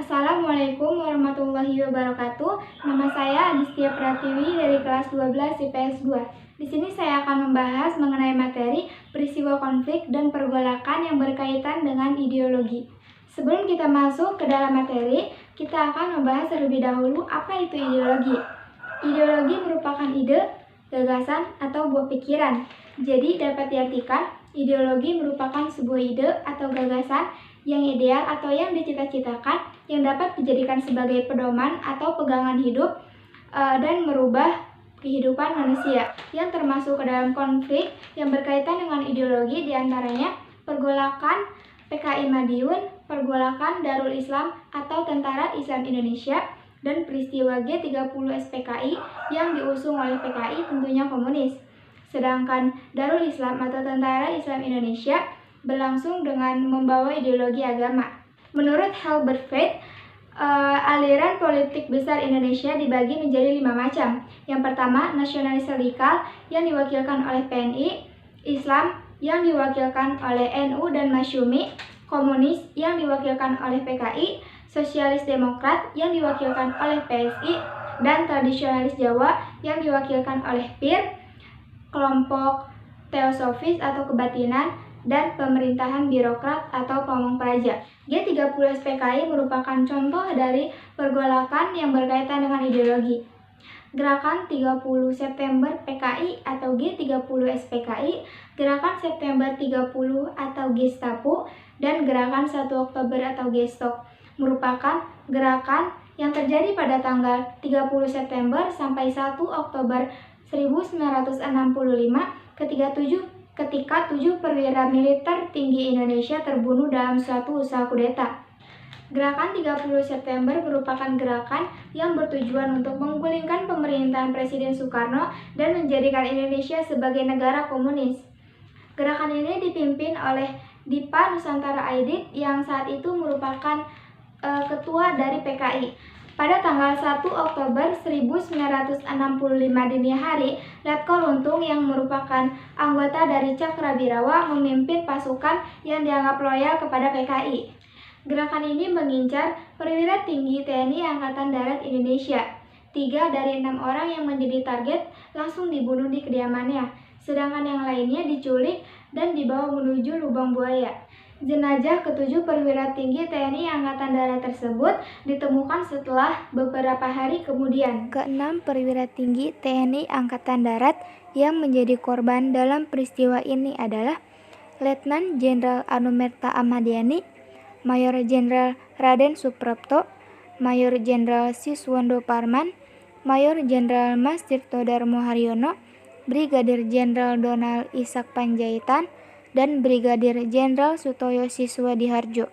Assalamualaikum warahmatullahi wabarakatuh. Nama saya Adistia Pratiwi dari kelas 12 IPS 2. Di sini saya akan membahas mengenai materi peristiwa konflik dan pergolakan yang berkaitan dengan ideologi. Sebelum kita masuk ke dalam materi, kita akan membahas terlebih dahulu apa itu ideologi. Ideologi merupakan ide, gagasan, atau buah pikiran. Jadi dapat diartikan, ideologi merupakan sebuah ide atau gagasan yang ideal atau yang dicita-citakan yang dapat dijadikan sebagai pedoman atau pegangan hidup dan merubah kehidupan manusia yang termasuk ke dalam konflik yang berkaitan dengan ideologi diantaranya pergolakan PKI Madiun, pergolakan Darul Islam atau Tentara Islam Indonesia, dan peristiwa G30 SPKI yang diusung oleh PKI tentunya komunis. Sedangkan Darul Islam atau Tentara Islam Indonesia berlangsung dengan membawa ideologi agama. Menurut Halbert Fried, aliran politik besar Indonesia dibagi menjadi 5 macam. Yang pertama, nasionalis radikal yang diwakilkan oleh PNI, Islam yang diwakilkan oleh NU dan Masyumi, komunis yang diwakilkan oleh PKI, sosialis demokrat yang diwakilkan oleh PSI, dan tradisionalis Jawa yang diwakilkan oleh PIR, kelompok teosofis atau kebatinan, dan pemerintahan birokrat atau pamong praja. G30 SPKI merupakan contoh dari pergolakan yang berkaitan dengan ideologi. Gerakan 30 September PKI atau G30 SPKI, Gerakan September 30 atau Gestapo, dan Gerakan 1 Oktober atau Gestok merupakan gerakan yang terjadi pada tanggal 30 September sampai 1 Oktober 1965 ketika 7 perwira militer tinggi Indonesia terbunuh dalam suatu usaha kudeta. Gerakan 30 September merupakan gerakan yang bertujuan untuk menggulingkan pemerintahan Presiden Soekarno dan menjadikan Indonesia sebagai negara komunis. Gerakan ini dipimpin oleh Dipa Nusantara Aidit yang saat itu merupakan ketua dari PKI. Pada tanggal 1 Oktober 1965 dini hari, Letkol Untung yang merupakan anggota dari Cakrabirawa memimpin pasukan yang dianggap loyal kepada PKI. Gerakan ini mengincar perwira tinggi TNI Angkatan Darat Indonesia. 3 dari 6 orang yang menjadi target langsung dibunuh di kediamannya, sedangkan yang lainnya diculik dan dibawa menuju lubang buaya. Jenazah ke-7 perwira tinggi TNI Angkatan Darat tersebut ditemukan setelah beberapa hari kemudian. Ke-6 perwira tinggi TNI Angkatan Darat yang menjadi korban dalam peristiwa ini adalah Letnan Jenderal Anumerta Ahmadiyani, Mayor Jenderal Raden Suprapto, Mayor Jenderal Siswondo Parman, Mayor Jenderal Mas Tirto Darmo Haryono, Brigadir Jenderal Donald Ishak Panjaitan, dan Brigadir Jenderal Sutoyo Siswadiharjo.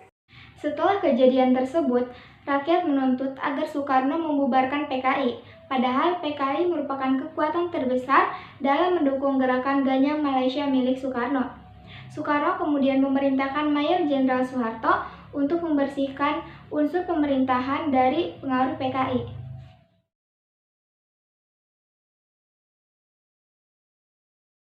Setelah kejadian tersebut, rakyat menuntut agar Soekarno membubarkan PKI, padahal PKI merupakan kekuatan terbesar dalam mendukung gerakan Ganyang Malaysia milik Soekarno. Soekarno kemudian memerintahkan Mayor Jenderal Soeharto untuk membersihkan unsur pemerintahan dari pengaruh PKI.